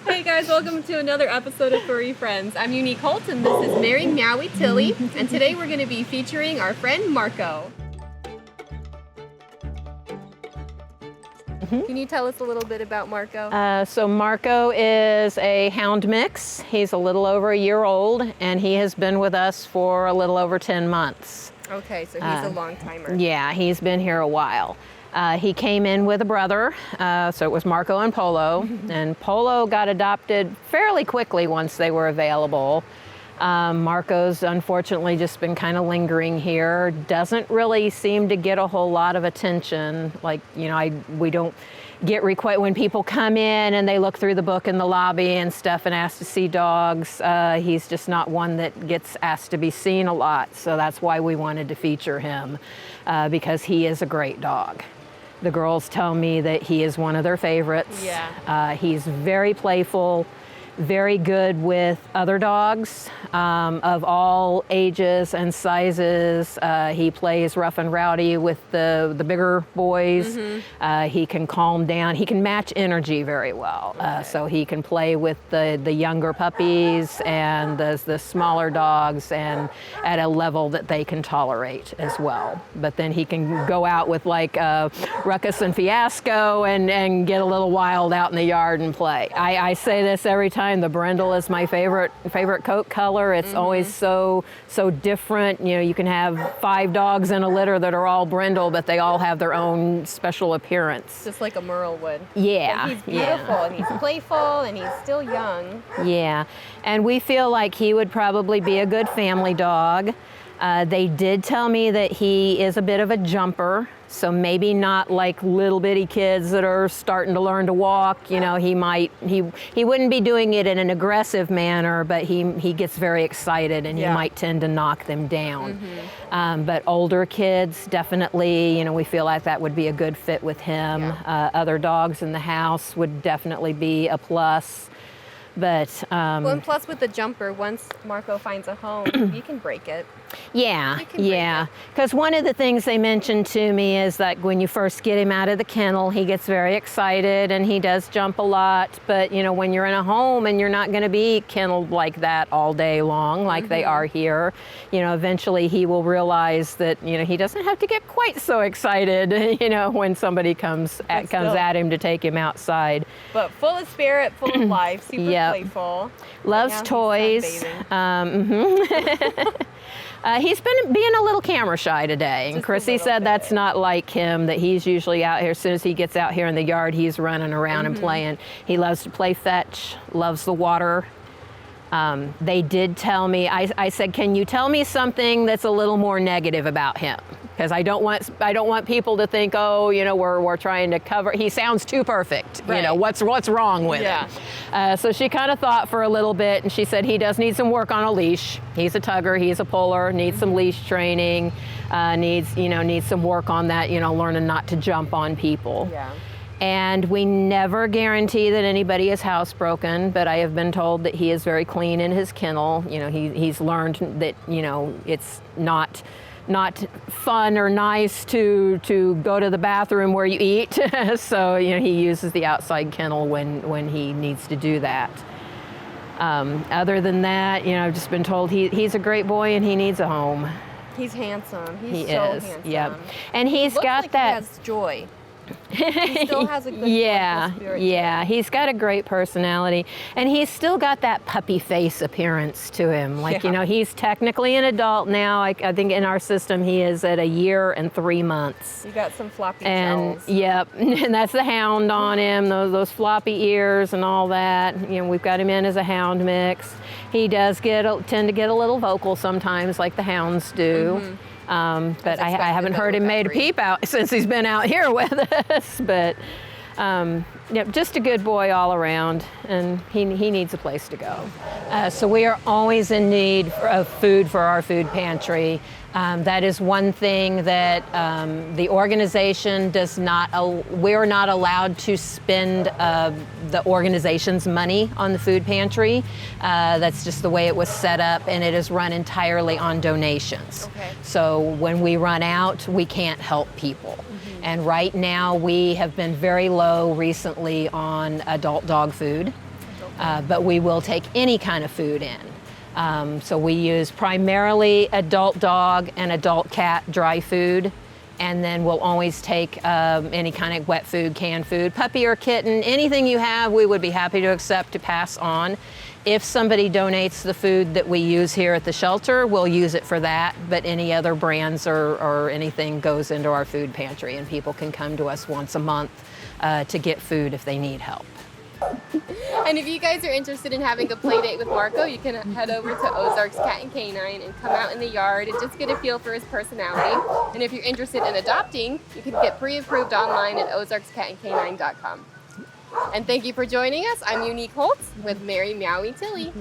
Hey guys, welcome to another episode of Furry Friends. I'm Unique Holt and this is Mary Meowie Tilly, and today we're going to be featuring our friend Marco. Can you tell us a little bit about Marco? So Marco is a Hound mix. He's a little over a year old, and he has been with us for a little over 10 months. Okay, so he's a long timer. Yeah, he's been here a while. He came in with a brother, so it was Marco and Polo, and Polo got adopted fairly quickly once they were available. Marco's unfortunately just been kind of lingering here, doesn't really seem to get a whole lot of attention. Like, you know, we don't get when people come in and they look through the book in the lobby and stuff and ask to see dogs. He's just not one that gets asked to be seen a lot, so that's why we wanted to feature him, because he is a great dog. The girls tell me that he is one of their favorites. Yeah. He's very playful, very good with other dogs of all ages and sizes. He plays rough and rowdy with the bigger boys. He can calm down. He can match energy very well. So he can play with the younger puppies and the smaller dogs, and at a level that they can tolerate as well. But then he can go out with like Ruckus and Fiasco and get a little wild out in the yard and play. I say this every time. The brindle is my favorite coat color. It's always so different. You know, you can have 5 dogs in a litter that are all brindle, but they all have their own special appearance. Just like a Merle would. Yeah. But he's beautiful and he's playful and he's still young. Yeah, and we feel like he would probably be a good family dog. They did tell me that he is a bit of a jumper, so maybe not like little bitty kids that are starting to learn to walk. You know, he wouldn't be doing it in an aggressive manner, but he gets very excited and he might tend to knock them down. But older kids, definitely, you know, we feel like that would be a good fit with him. Yeah. Other dogs in the house would definitely be a plus. But well, and plus with the jumper, once Marco finds a home, you can break it. Yeah, because one of the things they mentioned to me is that when you first get him out of the kennel, he gets very excited and he does jump a lot. But, you know, when you're in a home and you're not going to be kenneled like that all day long, like they are here, you know, eventually he will realize that, you know, he doesn't have to get quite so excited, you know, when somebody comes at him to take him outside. But full of spirit, full of life, super playful. Loves toys. He's been being a little camera shy today, and Chrissy said that's not like him, that he's usually out here. As soon as he gets out here in the yard, he's running around and playing. He loves to play fetch, loves the water. They did tell me, I said, can you tell me something that's a little more negative about him? Because I don't want people to think, oh, you know, we're trying to cover. He sounds too perfect. Right. You know, what's wrong with him? So she kind of thought for a little bit, and she said he does need some work on a leash. He's a tugger. He's a puller. Needs some leash training. Needs some work on that. You know, learning not to jump on people. Yeah. And we never guarantee that anybody is housebroken, but I have been told that he is very clean in his kennel. You know, he's learned that, you know, it's not fun or nice to go to the bathroom where you eat. So, you know, he uses the outside kennel when he needs to do that. Other than that, you know, I've just been told he's a great boy and he needs a home. He's handsome. He's handsome. Yep. And he's got like that. He has joy. He still has a good spirit. Yeah, he's got a great personality, and he's still got that puppy face appearance to him. Like, you know, he's technically an adult now. I think in our system he is at 1 year and 3 months. You got some floppy tails. Yep, and that's the Hound on him, those floppy ears and all that. You know, we've got him in as a Hound mix. He does tend to get a little vocal sometimes, like the Hounds do. But I haven't heard him made a peep out since he's been out here with us. But just a good boy all around, and he needs a place to go. So we are always in need of food for our food pantry. That is one thing that the organization does not, we're not allowed to spend the organization's money on the food pantry. That's just the way it was set up, and it is run entirely on donations. Okay. So when we run out, we can't help people. And right now we have been very low recently on adult dog food, but we will take any kind of food in. So we use primarily adult dog and adult cat dry food, and then we'll always take any kind of wet food, canned food, puppy or kitten, anything you have, we would be happy to accept to pass on. If somebody donates the food that we use here at the shelter, we'll use it for that, but any other brands or anything goes into our food pantry, and people can come to us once a month to get food if they need help. And if you guys are interested in having a play date with Marco, you can head over to Ozarks Cat and Canine and come out in the yard and just get a feel for his personality. And if you're interested in adopting, you can get pre-approved online at ozarkscatandcanine.com. And thank you for joining us. I'm Unique Holtz with Mary Meowie Tilly.